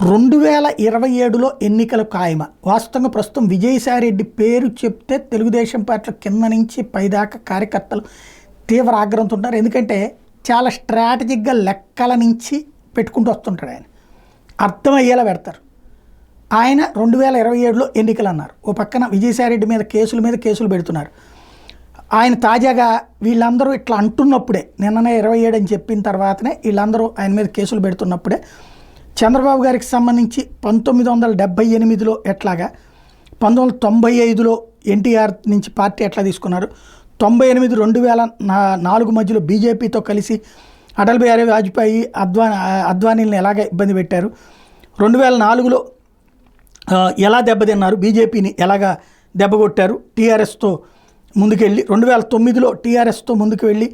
2027లో ఎన్నికలు ఖాయమా? వాస్తవంగా ప్రస్తుతం విజయసాయిరెడ్డి పేరు చెప్తే తెలుగుదేశం పార్టీలో కింద నుంచి పైదాకా కార్యకర్తలు తీవ్ర ఆగ్రహంతో ఉంటారు. ఎందుకంటే చాలా స్ట్రాటజిక్గా లెక్కల నుంచి పెట్టుకుంటూ వస్తుంటాడు. ఆయన అర్థమయ్యేలా పెడతారు. ఆయన 2027లో ఎన్నికలు అన్నారు. ఓ పక్కన విజయసాయిరెడ్డి మీద కేసులు పెడుతున్నారు. ఆయన తాజాగా వీళ్ళందరూ ఇట్లా అంటున్నప్పుడే, నిన్ననే 27 అని చెప్పిన తర్వాతనే వీళ్ళందరూ ఆయన మీద కేసులు పెడుతున్నప్పుడే చంద్రబాబు గారికి సంబంధించి 1978లో ఎట్లాగా, 1995లో ఎన్టీఆర్ నుంచి పార్టీ ఎట్లా తీసుకున్నారు, 98 2004 మధ్యలో బీజేపీతో కలిసి అటల్ బిహారీ వాజ్పేయి అద్వానీలను ఎలాగ ఇబ్బంది పెట్టారు, 2004లో ఎలా దెబ్బతిన్నారు, బీజేపీని ఎలాగా దెబ్బకొట్టారు, టీఆర్ఎస్తో ముందుకెళ్ళి 2009లో టీఆర్ఎస్తో ముందుకు వెళ్ళి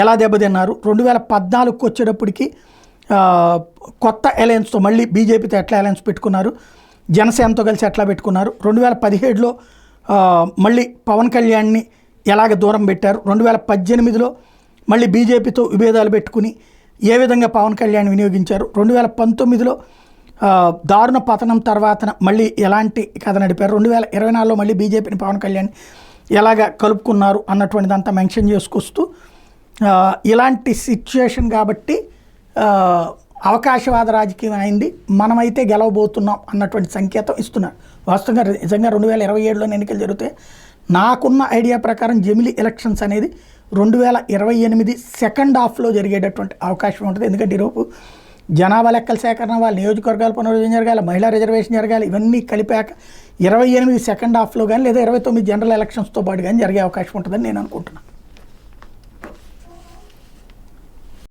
ఎలా దెబ్బతిన్నారు, 2014కు వచ్చేటప్పటికి కొత్త అలయన్స్తో మళ్ళీ బీజేపీతో ఎట్లా అలయన్స్ పెట్టుకున్నారు, జనసేనతో కలిసి ఎట్లా పెట్టుకున్నారు, 2017లో మళ్ళీ పవన్ కళ్యాణ్ని ఎలాగ దూరం పెట్టారు, 2018లో మళ్ళీ బీజేపీతో విభేదాలు పెట్టుకుని ఏ విధంగా పవన్ కళ్యాణ్ వినియోగించారు, 2019లో దారుణ పతనం తర్వాత మళ్ళీ ఎలాంటి కథ నడిపారు, 2024లో మళ్ళీ బీజేపీని పవన్ కళ్యాణ్ ఎలాగ కలుపుకున్నారు అన్నటువంటిదంతా మెన్షన్ చేసుకొస్తూ ఇలాంటి సిచ్యుయేషన్ కాబట్టి అవకాశవాద రాజకీయం అయింది, మనమైతే గెలవబోతున్నాం అన్నటువంటి సంకేతం ఇస్తున్నారు. వాస్తవంగా నిజంగా 2027లో ఎన్నికలు జరిగితే నాకున్న ఐడియా ప్రకారం జమిలీ ఎలక్షన్స్ అనేది 2028 సెకండ్ హాఫ్లో జరిగేటటువంటి అవకాశం ఉంటుంది. ఎందుకంటే ఈరోజు జనాభా లెక్కల సేకరణ, వాళ్ళ నియోజకవర్గాల పునర్విభజన జరగాలి, మహిళా రిజర్వేషన్ జరగాలి, ఇవన్నీ కలిపాక 28 సెకండ్ హాఫ్లో కానీ లేదా 29 జనరల్ ఎలక్షన్స్తో పాటు కానీ జరిగే అవకాశం ఉంటుందని నేను అనుకుంటున్నాను.